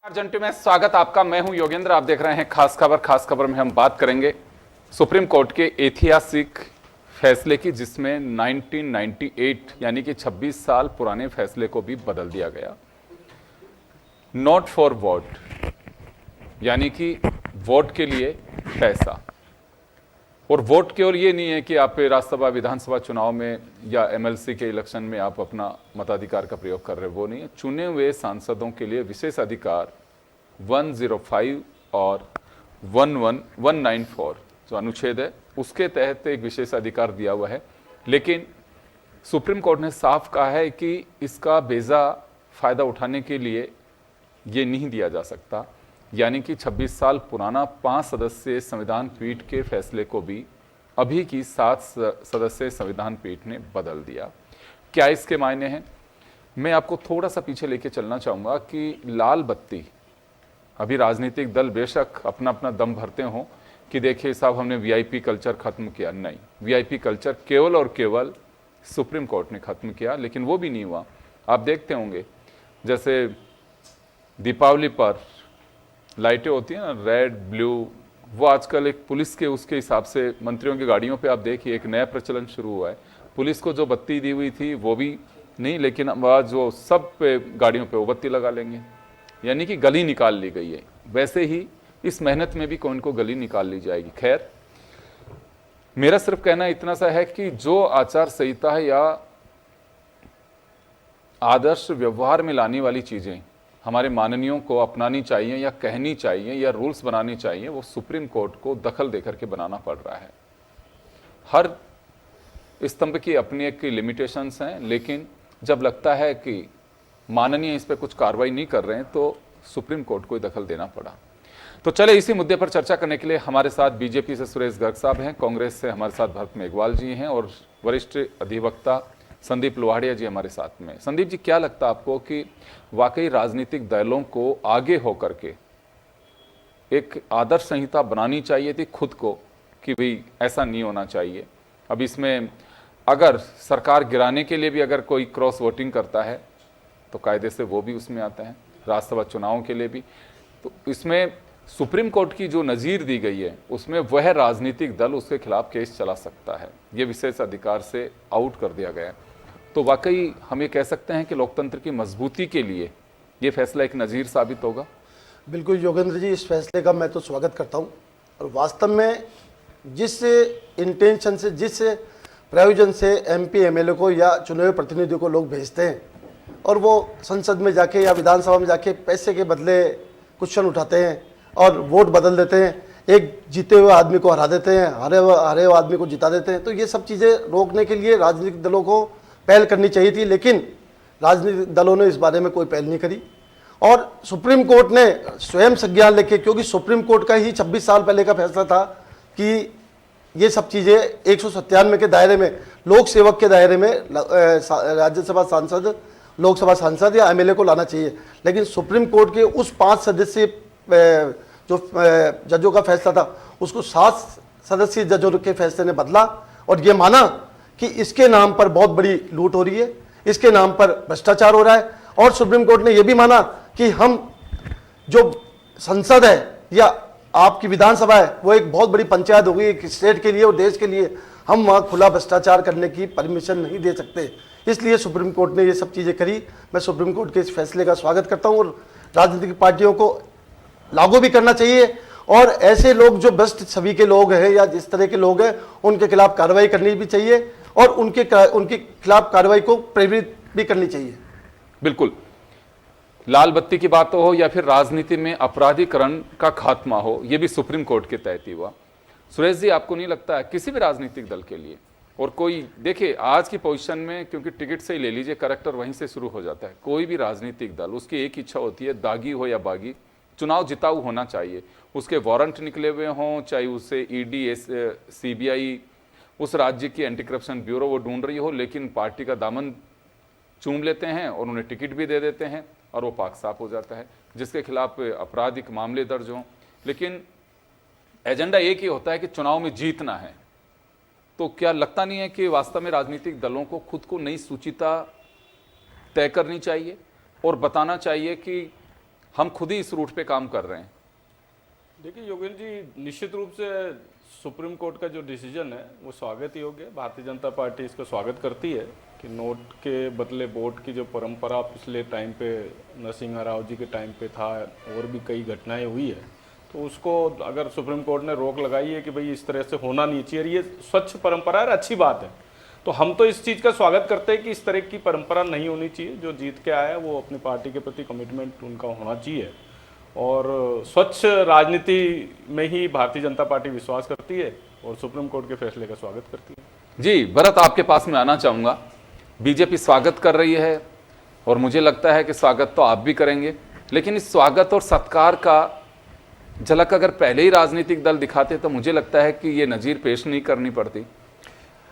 अर्जेंटी में स्वागत आपका। मैं हूं योगेंद्र, आप देख रहे हैं खास खबर। खास खबर में हम बात करेंगे सुप्रीम कोर्ट के ऐतिहासिक फैसले की, जिसमें 1998 यानी कि 26 साल पुराने फैसले को भी बदल दिया गया। नॉट फॉर वोट, यानी कि वोट के लिए पैसा। और वोट केवल ये नहीं है कि आप राज्यसभा विधानसभा चुनाव में या एमएलसी के इलेक्शन में आप अपना मताधिकार का प्रयोग कर रहे हैं, वो नहीं है। चुने हुए सांसदों के लिए विशेष अधिकार 105 और 194 जो अनुच्छेद है उसके तहत एक विशेष अधिकार दिया हुआ है। लेकिन सुप्रीम कोर्ट ने साफ कहा है कि इसका बेजा फायदा उठाने के लिए ये नहीं दिया जा सकता। यानी कि 26 साल पुराना 5 सदस्यीय संविधान पीठ के फैसले को भी अभी की 7 सदस्यीय संविधान पीठ ने बदल दिया। क्या इसके मायने हैं? मैं आपको थोड़ा सा पीछे लेके चलना चाहूँगा कि लाल बत्ती, अभी राजनीतिक दल बेशक अपना अपना दम भरते हों कि देखिए साहब हमने वीआईपी कल्चर खत्म किया। नहीं, वीआईपी कल्चर केवल और केवल सुप्रीम कोर्ट ने खत्म किया, लेकिन वो भी नहीं हुआ। आप देखते होंगे जैसे दीपावली पर लाइटें होती हैं ना, रेड ब्लू, वो आजकल एक पुलिस के उसके हिसाब से मंत्रियों की गाड़ियों पे आप देखिए एक नया प्रचलन शुरू हुआ है। पुलिस को जो बत्ती दी हुई थी वो भी नहीं, लेकिन अब आज वो सब पे गाड़ियों पे वो बत्ती लगा लेंगे, यानी कि गली निकाल ली गई है। वैसे ही इस मेहनत में भी कौन को गली निकाल ली जाएगी। खैर, मेरा सिर्फ कहना इतना सा है कि जो आचार संहिता है या आदर्श व्यवहार में लाने वाली चीजें हमारे माननीयों को अपनानी चाहिए या कहनी चाहिए या रूल्स बनाने चाहिए, वो सुप्रीम कोर्ट को दखल देकर के बनाना पड़ रहा है। हर स्तंभ की अपनी एक लिमिटेशंस हैं, लेकिन जब लगता है कि माननीय इस पर कुछ कार्रवाई नहीं कर रहे हैं तो सुप्रीम कोर्ट को दखल देना पड़ा। तो चले इसी मुद्दे पर चर्चा करने के लिए हमारे साथ बीजेपी से सुरेश गर्ग साहब हैं, कांग्रेस से हमारे साथ भरत मेघवाल जी हैं और वरिष्ठ अधिवक्ता संदीप लोहाड़िया जी हमारे साथ में। संदीप जी, क्या लगता है आपको कि वाकई राजनीतिक दलों को आगे होकर के एक आदर्श संहिता बनानी चाहिए थी खुद को कि भाई ऐसा नहीं होना चाहिए? अब इसमें अगर सरकार गिराने के लिए भी अगर कोई क्रॉस वोटिंग करता है तो कायदे से वो भी उसमें आता है, राज्यसभा चुनावों के लिए भी। तो इसमें सुप्रीम कोर्ट की जो नज़ीर दी गई है उसमें वह राजनीतिक दल उसके खिलाफ केस चला सकता है, ये विशेष अधिकार से आउट कर दिया गया है। तो वाकई हम ये कह सकते हैं कि लोकतंत्र की मजबूती के लिए ये फैसला एक नज़ीर साबित होगा। बिल्कुल योगेंद्र जी, इस फैसले का मैं तो स्वागत करता हूँ। और वास्तव में जिस इंटेंशन से, जिस प्रयोजन से एमपी एमएलए को या चुने हुए प्रतिनिधियों को लोग भेजते हैं और वो संसद में जाके या विधानसभा में जाके पैसे के बदले क्वेश्चन उठाते हैं और वोट बदल देते हैं, एक जीते हुए आदमी को हरा देते हैं, हारे हुए आदमी को जिता देते हैं, तो ये सब चीज़ें रोकने के लिए राजनीतिक दलों को पहल करनी चाहिए थी। लेकिन राजनीतिक दलों ने इस बारे में कोई पहल नहीं करी और सुप्रीम कोर्ट ने स्वयं संज्ञान लेके, क्योंकि सुप्रीम कोर्ट का ही 26 साल पहले का फैसला था कि ये सब चीज़ें 197 के दायरे में, लोक सेवक के दायरे में राज्यसभा सांसद, लोकसभा सांसद या एमएलए को लाना चाहिए। लेकिन सुप्रीम कोर्ट के उस 5 सदस्यीय जो जजों का फैसला था उसको 7 सदस्यीय जजों के फैसले ने बदला और ये माना कि इसके नाम पर बहुत बड़ी लूट हो रही है, इसके नाम पर भ्रष्टाचार हो रहा है। और सुप्रीम कोर्ट ने यह भी माना कि हम जो संसद है या आपकी विधानसभा है वो एक बहुत बड़ी पंचायत होगी एक स्टेट के लिए और देश के लिए, हम वहाँ खुला भ्रष्टाचार करने की परमिशन नहीं दे सकते। इसलिए सुप्रीम कोर्ट ने ये सब चीज़ें करी। मैं सुप्रीम कोर्ट के इस फैसले का स्वागत करता हूँ और राजनीतिक पार्टियों को लागू भी करना चाहिए और ऐसे लोग जो भ्रष्ट छवि के लोग हैं या जिस तरह के लोग हैं उनके खिलाफ कार्रवाई करनी भी चाहिए और उनके खिलाफ कार्रवाई को प्रेरित भी करनी चाहिए। बिल्कुल, लाल बत्ती की बात हो या फिर राजनीति में अपराधीकरण का खात्मा हो, यह भी सुप्रीम कोर्ट के तहत ही हुआ। सुरेश जी, आपको नहीं लगता है किसी भी राजनीतिक दल के लिए, और कोई देखिए आज की पोजीशन में, क्योंकि टिकट से ही ले लीजिए, करैक्टर वहीं से शुरू हो जाता है। कोई भी राजनीतिक दल, उसकी एक इच्छा होती है, दागी हो या बागी, चुनाव जिताऊ होना चाहिए। उसके वारंट निकले हुए हों, चाहे उससे ईडी, सीबीआई, उस राज्य की एंटी करप्शन ब्यूरो वो ढूंढ रही हो, लेकिन पार्टी का दामन चूम लेते हैं और उन्हें टिकट भी दे देते हैं और वो पाक साफ हो जाता है, जिसके खिलाफ आपराधिक मामले दर्ज हों। लेकिन एजेंडा एक ही होता है कि चुनाव में जीतना है। तो क्या लगता नहीं है कि वास्तव में राजनीतिक दलों को खुद को नई सूचिता तय करनी चाहिए और बताना चाहिए कि हम खुद ही इस रूट पे काम कर रहे हैं। देखिए योगेंद्र जी, निश्चित रूप से सुप्रीम कोर्ट का जो डिसीजन है वो स्वागत योग्य है। भारतीय जनता पार्टी इसका स्वागत करती है कि नोट के बदले वोट की जो परंपरा पिछले टाइम पे नरसिम्हा राव जी के टाइम पे था और भी कई घटनाएं हुई है, तो उसको अगर सुप्रीम कोर्ट ने रोक लगाई है कि भाई इस तरह से होना नहीं चाहिए, ये स्वच्छ परंपरा है, अच्छी बात है, तो हम तो इस चीज़ का स्वागत करते हैं कि इस तरह की परंपरा नहीं होनी चाहिए। जो जीत के आया है वो अपनी पार्टी के प्रति कमिटमेंट उनका होना चाहिए और स्वच्छ राजनीति में ही भारतीय जनता पार्टी विश्वास करती है और सुप्रीम कोर्ट के फैसले का स्वागत करती है। जी भरत, आपके पास में आना चाहूँगा। बीजेपी स्वागत कर रही है और मुझे लगता है कि स्वागत तो आप भी करेंगे, लेकिन इस स्वागत और सत्कार का झलक अगर पहले ही राजनीतिक दल दिखाते तो मुझे लगता है कि ये नज़ीर पेश नहीं करनी पड़ती।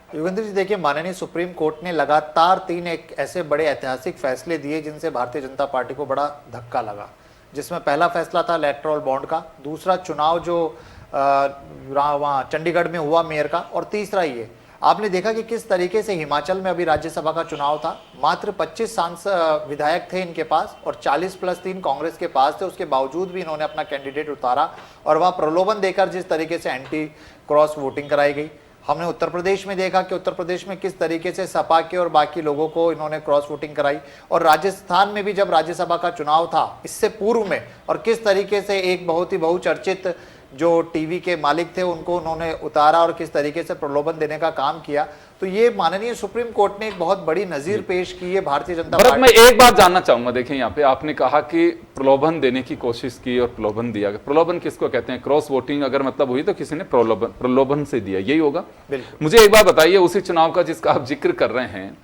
योगेंद्र जी देखिए, माननीय सुप्रीम कोर्ट ने लगातार 3 एक ऐसे बड़े ऐतिहासिक फैसले दिए जिनसे भारतीय जनता पार्टी को बड़ा धक्का लगा, जिसमें पहला फैसला था इलेक्टोरल बॉन्ड का, दूसरा चुनाव जो वहाँ चंडीगढ़ में हुआ मेयर का, और तीसरा ये आपने देखा कि किस तरीके से हिमाचल में अभी राज्यसभा का चुनाव था, मात्र 25 सांसद विधायक थे इनके पास और 40+3 कांग्रेस के पास थे, उसके बावजूद भी इन्होंने अपना कैंडिडेट उतारा और वहाँ प्रलोभन देकर जिस तरीके से एंटी क्रॉस वोटिंग कराई गई। हमने उत्तर प्रदेश में देखा कि उत्तर प्रदेश में किस तरीके से सपा के और बाकी लोगों को इन्होंने क्रॉस वोटिंग कराई, और राजस्थान में भी जब राज्यसभा का चुनाव था इससे पूर्व में, और किस तरीके से एक बहुत ही बहुचर्चित जो टीवी के मालिक थे उनको उन्होंने उतारा और किस तरीके से प्रलोभन देने का काम किया। तो ये माननीय सुप्रीम कोर्ट ने एक बहुत बड़ी नजीर पेश की है भारतीय जनता भरत, पार्टी। मैं एक बात जानना चाहूंगा। देखिए यहाँ पे आपने कहा कि प्रलोभन देने की कोशिश की और प्रलोभन दिया गया। प्रलोभन किसको कहते हैं? क्रॉस वोटिंग अगर मतलब हुई तो किसी ने प्रलोभन से दिया, यही होगा। मुझे एक बात बताइए, उसी चुनाव का जिसका आप जिक्र कर रहे हैं,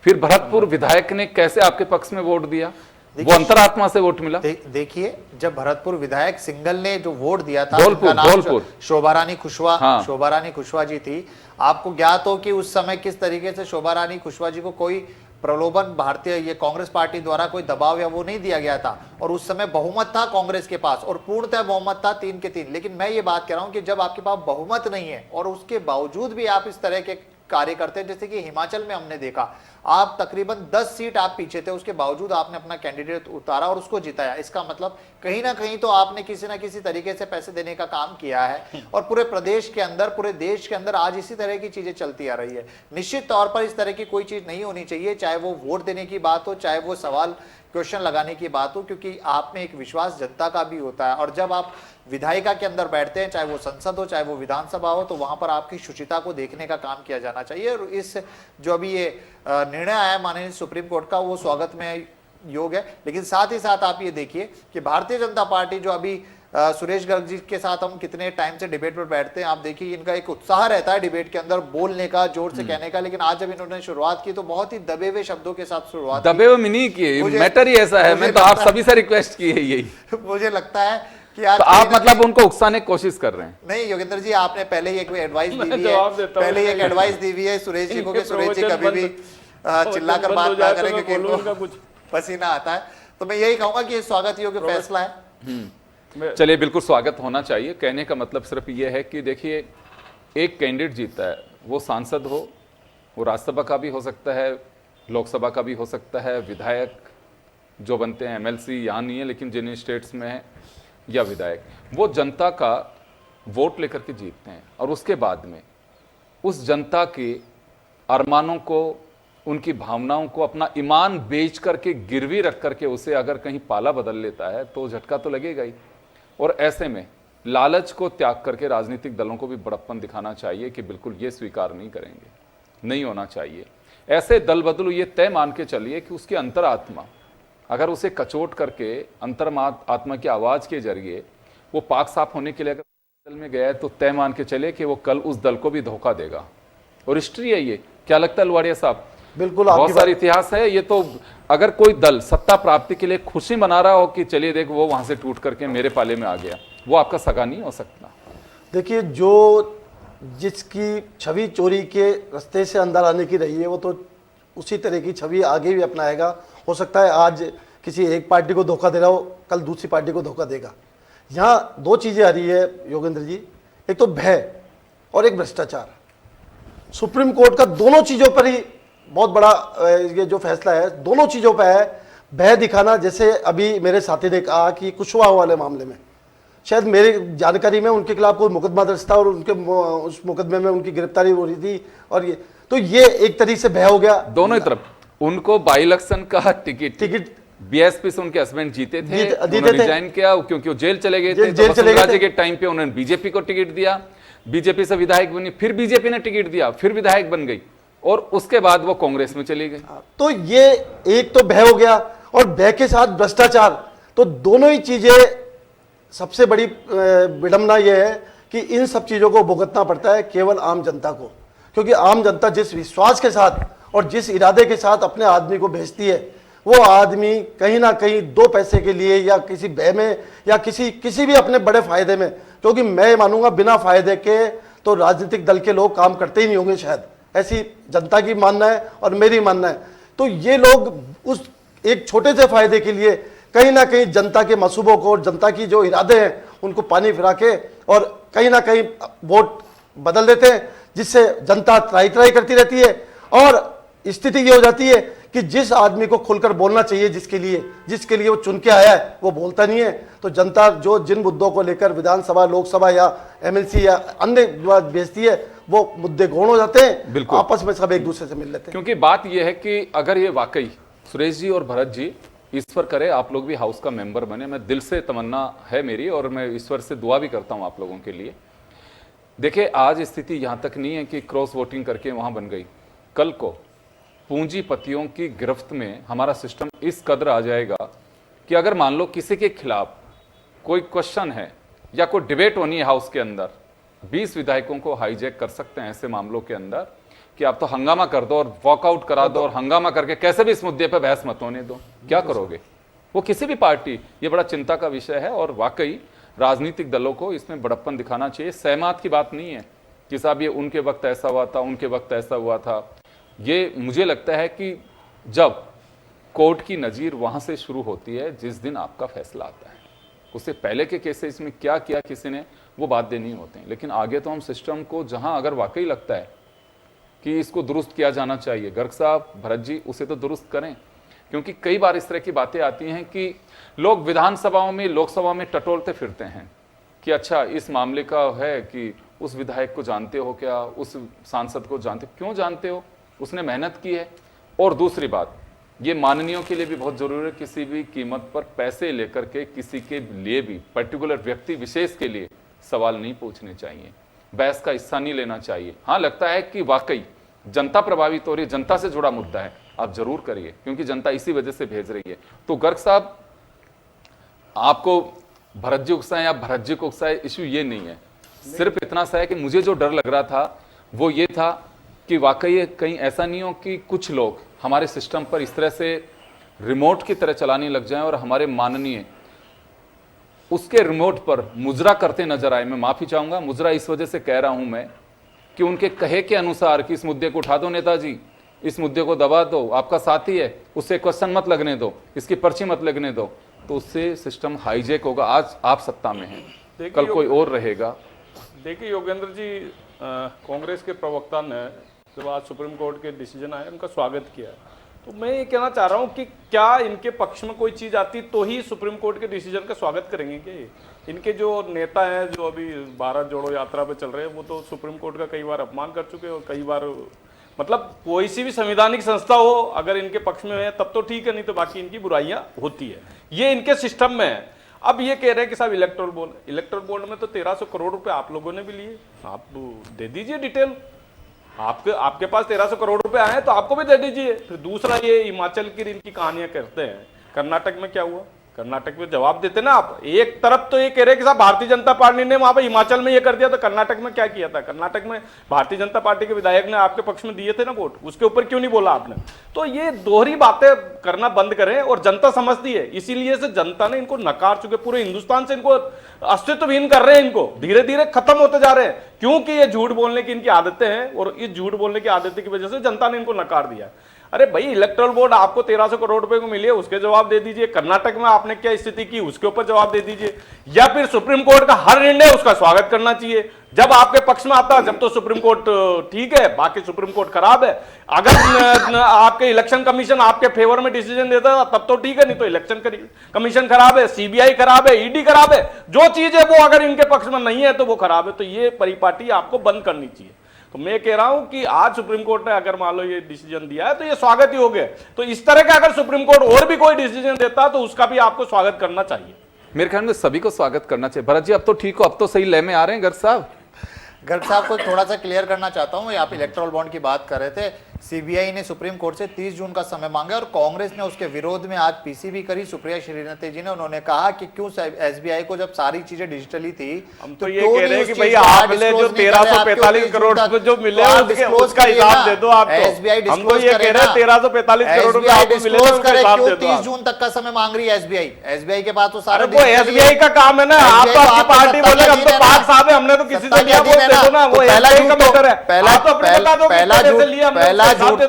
फिर भरतपुर विधायक ने कैसे आपके पक्ष में वोट दिया? वो अंतरात्मा से वोट मिला। देखिए, जब भरतपुर विधायक सिंगल ने जो वोट दिया था, धौलपुर शोभा रानी खुशवा, हाँ। शोभा रानी खुशवा जी थी। आपको ज्ञात हो कि उस समय किस तरीके से शोभा रानी खुशवा जी को कोई प्रलोभन भारतीय ये कांग्रेस पार्टी द्वारा कोई दबाव या वो नहीं दिया गया था, और उस समय बहुमत था कांग्रेस के पास और पूर्णतः बहुमत था 3 के 3। लेकिन मैं ये बात कह रहा हूं कि जब आपके पास बहुमत नहीं है और उसके बावजूद भी आप इस तरह के कार्य करते हैं, जैसे कि हिमाचल में हमने देखा, आप तकरीबन 10 सीट आप पीछे थे, उसके बावजूद आपने अपना कैंडिडेट उतारा और उसको जिताया। इसका मतलब कहीं ना कहीं तो आपने किसी ना किसी तरीके से पैसे देने का काम किया है, और पूरे प्रदेश के अंदर, पूरे देश के अंदर आज इसी तरह की चीजें चलती आ रही है। निश्चित तौर पर इस तरह की कोई चीज नहीं होनी चाहिए, चाहे वो वोट देने की बात हो, चाहे वो सवाल क्वेश्चन लगाने की बात हो, क्योंकि आप में एक विश्वास जनता का भी होता है, और जब आप विधायिका के अंदर बैठते हैं, चाहे वो संसद हो चाहे वो विधानसभा हो, तो वहां पर आपकी शुचिता को देखने का काम किया जाना चाहिए। और इस जो अभी ये निर्णय आया माननीय सुप्रीम कोर्ट का, वो स्वागत में योग है। लेकिन साथ ही साथ आप ये देखिए कि भारतीय जनता पार्टी जो अभी सुरेश गर्ग जी के साथ हम कितने टाइम से डिबेट पर बैठते हैं, आप देखिए इनका एक उत्साह रहता है डिबेट के अंदर बोलने का, जोर से कहने का, लेकिन आज जब इन्होंने शुरुआत की तो बहुत ही दबे हुए शब्दों के साथ शुरुआत की। दबे हुए नहीं किए, मैटर ही ऐसा है। मैं तो आप सभी से रिक्वेस्ट की है यही। मुझे लगता है कि आज तो आप मतलब उनको उकसाने की कोशिश कर रहे हैं। नहीं योगेंद्र जी, आपने पहले ही एक एडवाइस दी हुई है, पहले ही एक एडवाइस दी हुई है सुरेश जी को कि सुरेश जी कभी भी चिल्ला कर बात ना करें क्योंकि इनको पसीना आता है। तो मैं यही कहूंगा कि स्वागत योग्य फैसला है। चलिए, बिल्कुल स्वागत होना चाहिए। कहने का मतलब सिर्फ ये है कि देखिए, एक कैंडिडेट जीतता है, वो सांसद हो, वो राज्यसभा का भी हो सकता है, लोकसभा का भी हो सकता है, विधायक जो बनते हैं MLC यहाँ नहीं है लेकिन जिन स्टेट्स में है, या विधायक, वो जनता का वोट लेकर के जीतते हैं, और उसके बाद में उस जनता के अरमानों को, उनकी भावनाओं को, अपना ईमान बेच करके, गिरवी रख करके उसे अगर कहीं पाला बदल लेता है तो झटका तो लगेगा ही। और ऐसे में लालच को त्याग करके राजनीतिक दलों को भी बड़प्पन दिखाना चाहिए कि बिल्कुल ये स्वीकार नहीं करेंगे, नहीं होना चाहिए। ऐसे दल बदलू ये तय मान के चलिए कि उसकी अंतरात्मा, अगर उसे कचोट करके आत्मा की आवाज़ के जरिए वो पाक साफ होने के लिए अगर दल में गया है, तो तय मान के चले कि वो कल उस दल को भी धोखा देगा। और हिस्ट्री है ये। क्या लगता है लुवाड़िया साहब? बिल्कुल, बहुत सारा इतिहास है ये। तो अगर कोई दल सत्ता प्राप्ति के लिए खुशी मना रहा हो कि चलिए देख वो वहां से टूट करके मेरे पाले में आ गया, वो आपका सगा नहीं हो सकता। देखिए, जो जिसकी छवि चोरी के रास्ते से अंदर आने की रही है, वो तो उसी तरह की छवि आगे भी अपनाएगा। हो सकता है आज किसी एक पार्टी को धोखा दे रहा हो, कल दूसरी पार्टी को धोखा देगा। यहाँ 2 चीज़ें आ रही है योगेंद्र जी, एक तो भय और एक भ्रष्टाचार। सुप्रीम कोर्ट का दोनों चीज़ों पर ही बहुत बड़ा ये जो फैसला है, दोनों चीज़ों पर है। भय दिखाना, जैसे अभी मेरे साथी ने कहा कि कुशवाहा वाले मामले में शायद मेरी जानकारी में उनके खिलाफ कोई मुकदमा दर्ज था और उनके उस मुकदमे में उनकी गिरफ्तारी हो रही थी, और ये एक तरीके से भय हो गया दोनों ही तरफ। उनको बाई इलेक्शन का टिकट बीएसपी से उनके हस्बैंड जीते थे, उन्होंने रिजाइन किया क्योंकि वो जेल चले गए थे, जेल चले गए थे के टाइम पे उन्होंने बीजेपी को टिकट दिया, बीजेपी से विधायक बनी, फिर बीजेपी ने टिकट दिया, फिर विधायक बन गई और उसके बाद वो कांग्रेस में चली गई। तो ये एक तो भय हो गया, और भय के साथ भ्रष्टाचार, तो दोनों ही चीजें। सबसे बड़ी विडंबना यह है कि इन सब चीजों को भुगतना पड़ता है केवल आम जनता को, क्योंकि आम जनता जिस विश्वास के साथ और जिस इरादे के साथ अपने आदमी को भेजती है, वो आदमी कहीं ना कहीं दो पैसे के लिए या किसी भय में या किसी भी अपने बड़े फायदे में, क्योंकि मैं मानूंगा बिना फायदे के तो राजनीतिक दल के लोग काम करते ही नहीं होंगे शायद, ऐसी जनता की मानना है और मेरी मानना है। तो ये लोग उस एक छोटे से फायदे के लिए कहीं ना कहीं जनता के मसूबों को और जनता की जो इरादे हैं उनको पानी फिरा के और कहीं ना कहीं वोट बदल देते हैं, जिससे जनता त्राही त्राही करती रहती है। और स्थिति ये हो जाती है कि जिस आदमी को खुलकर बोलना चाहिए, जिसके लिए वो चुन के आया है, वो बोलता नहीं है। तो जनता जो जिन मुद्दों को लेकर विधानसभा, लोकसभा या एमएलसी या अन्य भेजती है, वो मुद्दे गौण हो जाते हैं, आपस में सब एक दूसरे से मिल लेते हैं। क्योंकि बात यह है कि अगर ये वाकई सुरेश जी और भरत जी, ईश्वर करे आप लोग भी हाउस का मेंबर बने, मैं दिल से तमन्ना है मेरी और मैं ईश्वर से दुआ भी करता हूं आप लोगों के लिए। देखिए आज स्थिति यहां तक नहीं है कि क्रॉस वोटिंग करके वहां बन गई, कल को पूंजीपतियों की गिरफ्त में हमारा सिस्टम इस कदर आ जाएगा कि अगर मान लो किसी के खिलाफ कोई क्वेश्चन है या कोई डिबेट होनी है हाउस के अंदर, 20 विधायकों को हाईजैक कर सकते हैं ऐसे मामलों के अंदर कि आप तो हंगामा कर दो और वॉकआउट करा दो और हंगामा करके कैसे भी इस मुद्दे पर बहस मत होने दो। क्या करोगे? वो किसी भी पार्टी, ये बड़ा चिंता का विषय है और वाकई राजनीतिक दलों को इसमें बड़प्पन दिखाना चाहिए। सहमत की बात नहीं है कि साहब ये उनके वक्त ऐसा हुआ था, उनके वक्त ऐसा हुआ था। ये मुझे लगता है कि जब कोर्ट की नज़ीर वहां से शुरू होती है जिस दिन आपका फैसला आता है, उससे पहले के केसेस में क्या किया किसी ने, वो बात देनी होते हैं। लेकिन आगे तो हम सिस्टम को जहां अगर वाकई लगता है कि इसको दुरुस्त किया जाना चाहिए, गर्ग साहब, भरत जी, उसे तो दुरुस्त करें। क्योंकि कई बार इस तरह की बातें आती हैं कि लोग विधानसभाओं में, लोकसभा में टटोलते फिरते हैं कि अच्छा इस मामले का है कि उस विधायक को जानते हो क्या, उस सांसद को जानते हो, क्यों जानते हो, उसने मेहनत की है। और दूसरी बात, ये माननीयों के लिए भी बहुत जरूरी है, किसी भी कीमत पर पैसे लेकर के किसी के लिए भी, पर्टिकुलर व्यक्ति विशेष के लिए सवाल नहीं पूछने चाहिए, बहस का हिस्सा नहीं लेना चाहिए। हाँ, लगता है कि वाकई जनता प्रभावित हो रही है, जनता से जुड़ा मुद्दा है, आप जरूर करिए क्योंकि जनता इसी वजह से भेज रही है। तो गर्ग साहब, आपको भरत जी उकसाए या भरत जी को उकसाए, इश्यू ये नहीं है, सिर्फ इतना सा है कि मुझे जो डर लग रहा था वो ये था कि वाकई कहीं ऐसा नहीं हो कि कुछ लोग हमारे सिस्टम पर इस तरह से रिमोट की तरह चलाने लग जाएं और हमारे माननीय उसके रिमोट पर मुजरा करते नजर आए। मैं माफी चाहूंगा, मुजरा इस वजह से कह रहा हूं मैं कि उनके कहे के अनुसार कि इस मुद्दे को उठा दो नेताजी, इस मुद्दे को दबा दो, आपका साथी है, उससे क्वेश्चन मत लगने दो, इसकी पर्ची मत लगने दो, तो उससे सिस्टम हाईजैक होगा। आज आप सत्ता में हैं, कल कोई और रहेगा। देखिए योगेंद्र जी, कांग्रेस के प्रवक्ता ने जब आज सुप्रीम कोर्ट के डिसीजन आए उनका स्वागत किया, तो मैं ये कहना चाह रहा हूँ कि क्या इनके पक्ष में कोई चीज़ आती तो ही सुप्रीम कोर्ट के डिसीजन का स्वागत करेंगे क्या? इनके जो नेता हैं जो अभी भारत जोड़ो यात्रा पे चल रहे हैं, वो तो सुप्रीम कोर्ट का कई बार अपमान कर चुके हैं और कई बार, मतलब कोई सी भी संवैधानिक संस्था हो अगर इनके पक्ष में है तब तो ठीक है, नहीं तो बाकी इनकी बुराइयां होती है, ये इनके सिस्टम में है। अब ये कह रहे हैं कि साहब इलेक्टोरल बॉन्ड में तो 1300 करोड़ रुपए आप लोगों ने भी लिए, आप दे दीजिए डिटेल, आपके पास 1300 करोड़ रुपए आए तो आपको भी दे दीजिए। फिर दूसरा, ये हिमाचल की इनकी कहानियां करते हैं, कर्नाटक में क्या हुआ, कर्नाटक में जवाब देते ना आप। एक तरफ तो ये कह रहे कि साहब भारतीय जनता पार्टी ने वहां पे हिमाचल में ये कर दिया, तो कर्नाटक में क्या किया था? कर्नाटक में भारतीय जनता पार्टी के विधायक ने आपके पक्ष में दिए थे ना वोट, उसके ऊपर क्यों नहीं बोला आपने? तो ये दोहरी बातें करना बंद करें, और जनता समझती है, इसीलिए से जनता ने इनको नकार चुके, पूरे हिंदुस्तान से इनको अस्तित्वहीन कर रहे हैं, इनको धीरे धीरे खत्म होते जा रहे हैं, क्योंकि ये झूठ बोलने की इनकी आदतें हैं और इस झूठ बोलने की आदतें की वजह से जनता ने इनको नकार दिया। अरे भाई इलेक्ट्रल बोर्ड आपको 1300 करोड़ रुपए को मिली है, उसके जवाब दे दीजिए। कर्नाटक में आपने क्या स्थिति की, उसके ऊपर जवाब दे दीजिए। या फिर सुप्रीम कोर्ट का हर निर्णय उसका स्वागत करना चाहिए। जब आपके पक्ष में आता है जब तो सुप्रीम कोर्ट ठीक है, बाकी सुप्रीम कोर्ट खराब है। अगर आपके इलेक्शन कमीशन आपके फेवर में डिसीजन देता है तब तो ठीक है, नहीं तो इलेक्शन कमीशन खराब है, सीबीआई खराब है, ईडी खराब है। जो चीज है वो अगर इनके पक्ष में नहीं है तो वो खराब है। तो ये परिपाटी आपको बंद करनी चाहिए। तो मैं कह रहा हूं कि आज सुप्रीम कोर्ट ने अगर मान लो ये डिसीजन दिया है तो ये स्वागत ही हो गया। तो इस तरह का अगर सुप्रीम कोर्ट और भी कोई डिसीजन देता तो उसका भी आपको स्वागत करना चाहिए। मेरे ख्याल में सभी को स्वागत करना चाहिए। भरत जी अब तो ठीक हो, अब तो सही लय में आ रहे हैं गर्ग साहब। गर्ग साहब को थोड़ा सा क्लियर करना चाहता हूं, आप इलेक्ट्रल बॉन्ड की बात कर रहे थे। सीबीआई ने सुप्रीम कोर्ट से 30 जून का समय मांगा और कांग्रेस ने उसके विरोध में आज पीसी भी करी। सुप्रिया श्रीनाथ जी ने उन्होंने कहा कि क्यों एसबीआई को जब सारी चीजें डिजिटली थी हम तो ये कह रहे हैं कि भाई आपने जो 1345 करोड़ जो मिले उसका हिसाब दे दो आप। एसबीआई हम तो ये कह रहे हैं 1345 करोड़ रुपए आपको मिले उसका हिसाब दे दो। 30 जून तक का समय मांग रही है एसबीआई के पास तो सारा वो एसबीआई का काम है ना। आप तो आपकी पार्टी बोले हम तो 5 साल है, हमने तो किसी से लिया वो दे दो ना। वो एसबीआई का मैटर है। पहला झूठ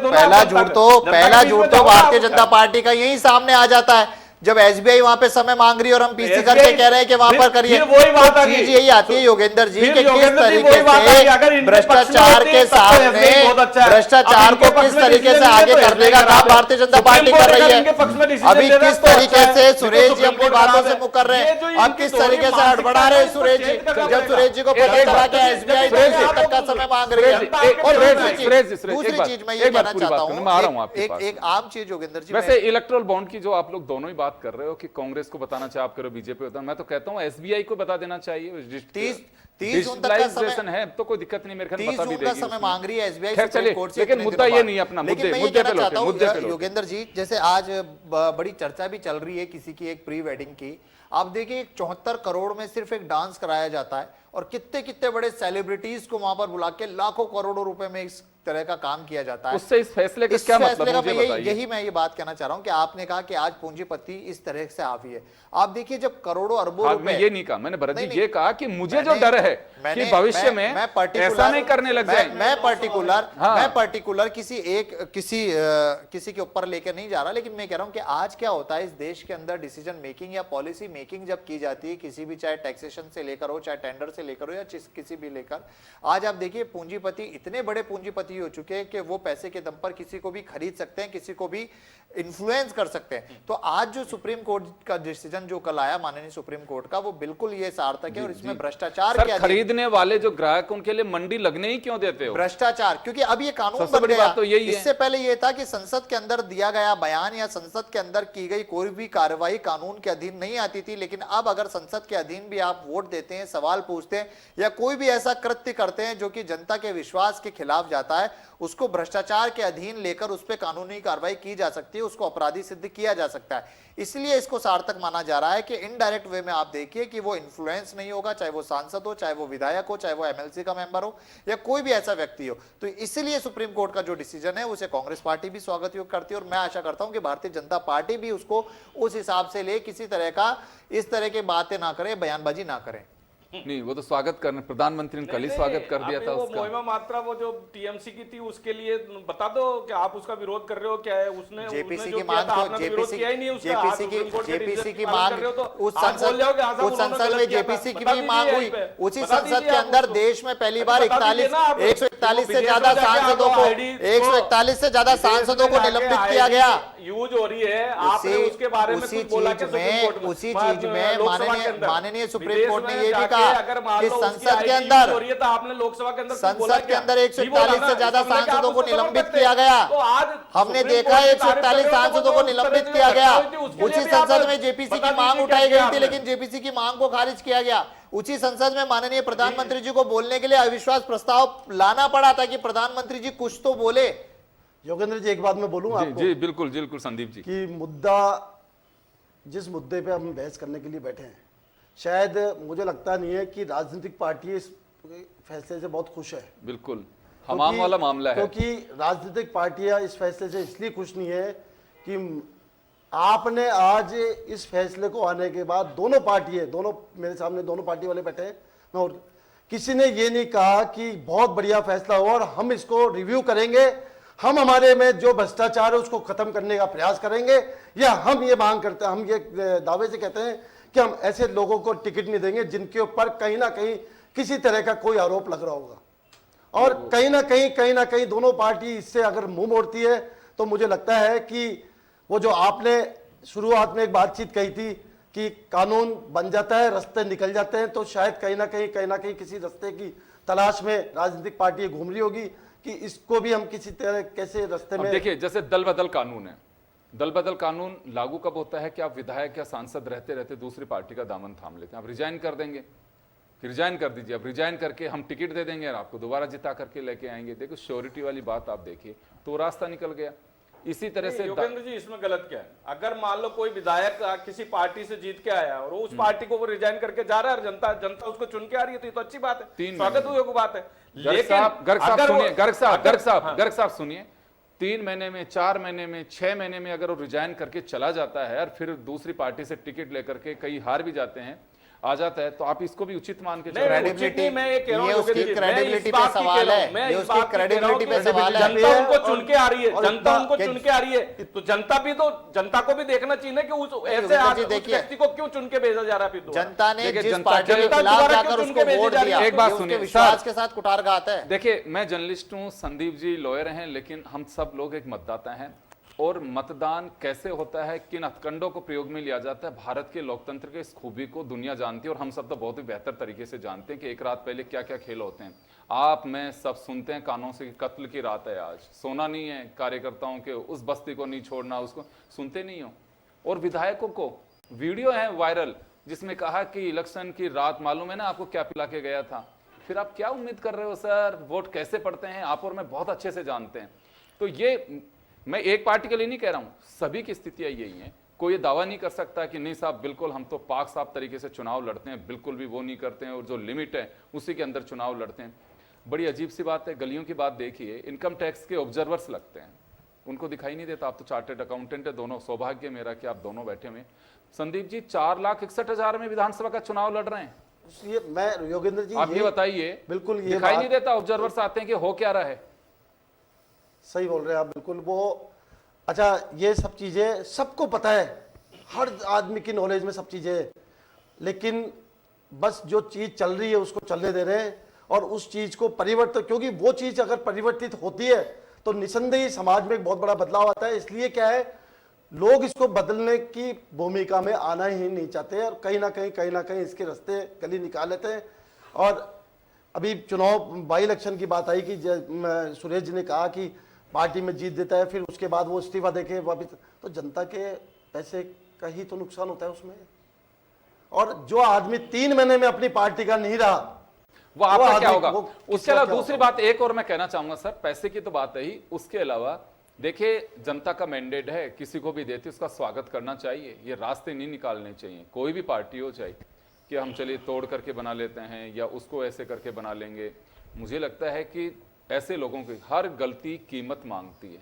तो भारतीय जनता पार्टी का यही सामने आ जाता है जब एसबीआई वहां पे समय मांग रही है और हम पीसी करके कह रहे हैं कि वहां पर करिए। वही बात आ गई, यही आती है योगेंद्र जी कि किस तरीके से भ्रष्टाचार के सामने भ्रष्टाचार को किस तरीके से आगे करने का काम भारतीय जनता पार्टी कर रही है। अभी किस तरीके से सुरेश जी अपनी बातों से मुकर रहे हैं, अब किस तरीके से हड़बड़ा रहे सुरेश जी, जब सुरेश जी को पता चला कि एसबीआई तक का समय मांग रही है। और दूसरी चीज मैं ये कहना चाहता हूँ, एक आम चीज योगेंद्र जी, वैसे इलेक्ट्रल बॉन्ड की जो आप लोग दोनों ही बात कर रहे हो कि कांग्रेस को बताना चाहिए, आप करो बीजेपी बताओ, मैं तो कहता हूं एसबीआई को बता देना चाहिए। 30 जून तक का समय है तो कोई दिक्कत नहीं, मेरे ख्याल 30 बता भी जून का देगी समय मांग रही है एसबीआई खैर चलिए, कोर्ट से। लेकिन मुद्दा ये नहीं है अपना, मुद्दे पे लौटे। योगेंद्र जी, जैसे आज बड़ी चर्चा भी चल रही है किसी की एक प्री वेडिंग की। आप देखिए 74 करोड़ में सिर्फ एक डांस कराया जाता है और कितने कितने बड़े सेलिब्रिटीज को वहां पर बुला के लाखों करोड़ों रुपए में इस तरह का काम किया जाता है। उससे इस फैसले का क्या मतलब मुझे बताइए। यही मैं ये बात कहना चाह रहा हूं कि आपने कहा कि आज पूंजीपति इस तरह से हावी है। आप देखिए जब करोड़ों अरबों रुपए, मैं ये नहीं कहा, मैंने भरत जी ये कहा कि मुझे जो डर है कि भविष्य में ऐसा नहीं करने लग जाए। मैं पर्टिकुलर किसी के ऊपर लेकर नहीं जा रहा, लेकिन मैं कह रहा हूं कि आज क्या होता है इस देश के अंदर डिसीजन मेकिंग या पॉलिसी मेकिंग जब की जाती है किसी भी, चाहे टैक्सेशन से लेकर हो, चाहे टेंडर से लेकर हो या किसी भी लेकर, आज आप देखिए पूंजीपति इतने बड़े पूंजीपति हो चुके हैं कि वो पैसे के दम पर किसी को भी खरीद सकते हैं, किसी को भी इन्फ्लुएंस कर सकते हैं। तो आज जो सुप्रीम कोर्ट का डिसीजन जो कल आया माननीय सुप्रीम कोर्ट का, वो बिल्कुल ये सार्थक है और इसमें भ्रष्टाचार के खरीदने वाले जो ग्राहक उनके लिए मंडी लगने ही क्यों देते हो? भ्रष्टाचार, क्योंकि अब ये कानून बन गया। तो यही इससे पहले ये था कि संसद के अंदर दिया गया बयान या संसद के अंदर की गई कोई भी कार्रवाई कानून के अधीन नहीं आती थी, लेकिन अब अगर संसद के अधीन भी आप वोट देते हैं, सवाल पूछते हैं या कोई भी ऐसा कृत्य करते हैं जो कि जनता के विश्वास के खिलाफ जाता है, उसको भ्रष्टाचार के अधीन लेकर उस पर कानूनी कार्रवाई की जा सकती है, उसको अपराधी सिद्ध किया जा सकता है। इसलिए इसको सार्थक माना जा रहा है कि इनडायरेक्ट वे में आप देखिए कि वो इन्फ्लुएंस नहीं होगा, चाहे वो सांसद हो, चाहे वो विधायक हो, चाहे वो एमएलसी का मेंबर हो या कोई भी ऐसा व्यक्ति हो। तो इसलिए सुप्रीम कोर्ट का जो डिसीजन है उसे कांग्रेस पार्टी भी स्वागत योग करती है और मैं आशा करता हूं कि भारतीय जनता पार्टी भी उसको उस हिसाब से ले, किसी तरह का इस तरह की बातें ना करे, बयानबाजी ना करें। नहीं, वो तो स्वागत करने, प्रधानमंत्री ने कल ही स्वागत कर दिया था उसका। महिमा मात्रा वो जो टीएमसी की थी उसके लिए बता दो कि आप उसका विरोध कर रहे हो, क्या है उसने जेपीसी जो की किया मांग था, को आपने विरोध किया ही नहीं उसका। जेपीसी की मांग उस संसद में जेपीसी की भी मांग हुई, उसी संसद के अंदर देश में पहली बार 141 से ज्यादा सांसदों को 141 से ज्यादा सांसदों को निलंबित किया गया। यूज हो रही है, आपने उसके बारे में कुछ बोला कि उसी चीज में माननीय सुप्रीम कोर्ट ने ये भी कहा कि संसद के अंदर आपने लोकसभा के अंदर संसद के अंदर 141 से ज्यादा सांसदों को निलंबित किया गया। हमने देखा 141 सांसदों को निलंबित किया गया। उसी संसद में जेपीसी की मांग उठाई गई थी, लेकिन जेपीसी की मांग को खारिज किया गया। उसी संसद में माननीय प्रधानमंत्री जी को बोलने के लिए अविश्वास प्रस्ताव लाना पड़ा था कि प्रधानमंत्री जी कुछ तो बोले। योगेंद्र जी एक बात मैं बोलूं आपको? जी बिल्कुल बिल्कुल संदीप जी, कि मुद्दा जिस मुद्दे पे हम बहस करने के लिए बैठे हैं, शायद मुझे लगता नहीं है कि राजनीतिक पार्टी इस फैसले से बहुत खुश है। बिल्कुल हमाम वाला मामला है, क्योंकि राजनीतिक पार्टियां इस फैसले से इसलिए खुश नहीं है कि आपने आज इस फैसले को आने के बाद दोनों पार्टी है, दोनों मेरे सामने दोनों पार्टी वाले बैठे हैं, और किसी ने ये नहीं कहा कि बहुत बढ़िया फैसला हुआ और हम इसको रिव्यू करेंगे, हम हमारे में जो भ्रष्टाचार है उसको खत्म करने का प्रयास करेंगे, या हम ये मांग करते हैं, हम ये दावे से कहते हैं कि हम ऐसे लोगों को टिकट नहीं देंगे जिनके ऊपर कहीं ना कहीं किसी तरह का कोई आरोप लग रहा होगा। और कहीं ना कहीं दोनों पार्टी इससे अगर मुंह मोड़ती है तो मुझे लगता है कि वो जो आपने शुरुआत में एक बातचीत कही थी कि कानून बन जाता है, रास्ते निकल जाते हैं, तो शायद कहीं ना कहीं किसी रास्ते की तलाश में राजनीतिक पार्टी घूम रही होगी कि इसको भी हम किसी तरह कैसे रास्ते में। देखिए, जैसे दल बदल कानून है, दल बदल कानून लागू कब होता है कि आप विधायक या सांसद रहते रहते दूसरी पार्टी का दामन थाम लेते हैं। आप रिजाइन कर देंगे, रिजाइन कर दीजिए, अब रिजाइन करके हम टिकट दे देंगे और आपको दोबारा जिता करके लेके आएंगे। देखो श्योरिटी वाली बात आप देखिए, तो रास्ता निकल गया। इसी तरह से योगेंद्र जी, इसमें गलत क्या है? अगर मान लो कोई विधायक किसी पार्टी से जीत के आया और उस पार्टी को वो रिजाइन करके जा रहा है और जनता उसको चुन के आ रही है, तो ये तो अच्छी बात है, स्वागत योग्य बात है। गर्ग साहब सुनिए, 3 महीने में, 4 महीने में, 6 महीने में अगर वो रिजाइन करके चला जाता है और फिर दूसरी पार्टी से टिकट लेकर के कई हार भी जाते हैं, आ जाता है, तो आप इसको भी उचित मान के क्रेडिबिलिटी, ये उसकी क्रेडिबिलिटी पे सवाल है, ये उसकी क्रेडिबिलिटी पे सवाल है। जनता उनको चुन के आ रही है, जनता उनको चुन के आ रही है, तो जनता को भी देखना चाहिए कि उस ऐसे व्यक्ति को क्यों चुन के भेजा जा रहा है। फिर जनता ने जिस पार्टी के खिलाफ जाकर उसको वोट दिया, एक बात सुनिए, विश्वास के साथ कुठारघात है। देखिए, मैं जर्नलिस्ट हूं, संदीप जी लॉयर हैं, लेकिन हम सब लोग एक मतदाता हैं, और मतदान कैसे होता है, किन हथकंडों को प्रयोग में लिया जाता है, भारत के लोकतंत्र के इस खूबी को दुनिया जानती है, और हम सब तो बहुत ही बेहतर तरीके से जानते हैं कि एक रात पहले क्या क्या खेल होते हैं। आप मैं सब सुनते हैं कानों से, कत्ल की रात है आज, सोना नहीं है कार्यकर्ताओं के, उस बस्ती को नहीं छोड़ना, उसको सुनते नहीं हो। और विधायकों को वीडियो है वायरल जिसमें कहा कि इलेक्शन की रात मालूम है ना आपको क्या पिला के गया था। फिर आप क्या उम्मीद कर रहे हो सर? वोट कैसे पड़ते हैं आप और मैं बहुत अच्छे से जानते हैं। तो ये मैं एक पार्टी के लिए नहीं कह रहा हूं, सभी की स्थितियां यही हैं। कोई ये दावा नहीं कर सकता कि नहीं साहब बिल्कुल हम तो पाक साफ तरीके से चुनाव लड़ते हैं, बिल्कुल भी वो नहीं करते हैं, और जो लिमिट है उसी के अंदर चुनाव लड़ते हैं। बड़ी अजीब सी बात है, गलियों की बात देखिए, इनकम टैक्स के ऑब्जर्वर्स लगते हैं, उनको दिखाई नहीं देता। आप तो चार्टर्ड अकाउंटेंट है दोनों, सौभाग्य मेरा कि आप दोनों बैठे हुए। संदीप जी 4,61,000 में विधानसभा का चुनाव लड़ रहे हैं। ये मैं योगेंद्र जी आप ये बताइए, बिल्कुल ये दिखाई नहीं देता, ऑब्जर्वर्स आते हैं कि हो क्या रहा है। सही बोल रहे हैं आप, बिल्कुल। वो अच्छा, ये सब चीजें सबको पता है, हर आदमी की नॉलेज में सब चीजें, लेकिन बस जो चीज चल रही है उसको चलने दे रहे हैं, और उस चीज को परिवर्तित, क्योंकि वो चीज अगर परिवर्तित होती है तो निसंदेही समाज में एक बहुत बड़ा बदलाव आता है। इसलिए क्या है, लोग इसको बदलने की भूमिका में आना ही नहीं चाहते, और कहीं ना कहीं इसके रास्ते गली निकाल लेते हैं। और अभी चुनाव बाई इलेक्शन की बात आई कि सुरेश जी ने कहा कि पार्टी में जीत देता है, फिर उसके बाद वो इस्तीफा देके वापिस, तो जनता के पैसे का ही तो नुकसान होता है उसमें। और जो आदमी 3 महीने में अपनी पार्टी का नहीं रहा, वो आपका क्या होगा? उसके अलावा दूसरी बात एक और मैं कहना चाहूंगा सर, पैसे की तो बात है ही, उसके अलावा देखिए जनता का मैंडेट है, किसी को भी देती उसका स्वागत करना चाहिए, ये रास्ते नहीं निकालने चाहिए। कोई भी पार्टी हो चाहे कि हम चलिए तोड़ करके बना लेते हैं या उसको ऐसे करके बना लेंगे। मुझे लगता है कि ऐसे लोगों की हर गलती कीमत मांगती है।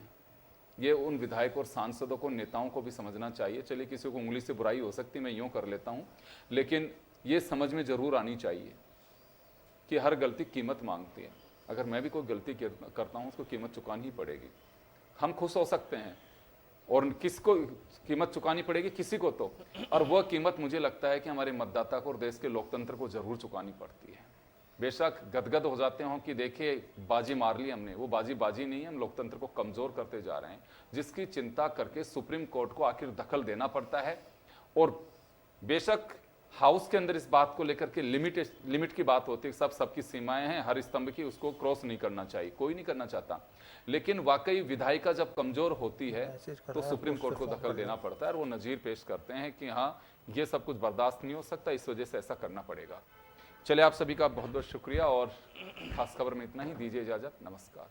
ये उन विधायकों और सांसदों को, नेताओं को भी समझना चाहिए। चलिए किसी को उंगली से बुराई हो सकती है, मैं यूं कर लेता हूं, लेकिन ये समझ में जरूर आनी चाहिए कि हर गलती कीमत मांगती है। अगर मैं भी कोई गलती करता हूं उसको कीमत चुकानी ही पड़ेगी। हम खुश हो सकते हैं और किसको कीमत चुकानी पड़ेगी? किसी को तो, और वह कीमत मुझे लगता है कि हमारे मतदाता को और देश के लोकतंत्र को जरूर चुकानी पड़ती है। बेशक गदगद हो जाते हो कि देखिए बाजी मार ली हमने, वो बाजी नहीं है, हम लोकतंत्र को कमजोर करते जा रहे हैं, जिसकी चिंता करके सुप्रीम कोर्ट को आखिर दखल देना पड़ता है। और बेशक हाउस के अंदर इस बात को लेकर के लिमिट की बात होती है, सबकी सीमाएं हैं, हर स्तंभ की, उसको क्रॉस नहीं करना चाहिए, कोई नहीं करना चाहता। लेकिन वाकई विधायिका जब कमजोर होती है तो सुप्रीम कोर्ट को दखल देना पड़ता है, और वो नजीर पेश करते हैं कि हाँ ये सब कुछ बर्दाश्त नहीं हो सकता, इस वजह से ऐसा करना पड़ेगा। चलिए आप सभी का बहुत बहुत शुक्रिया, और खास खबर में इतना ही, दीजिए इजाजत, नमस्कार।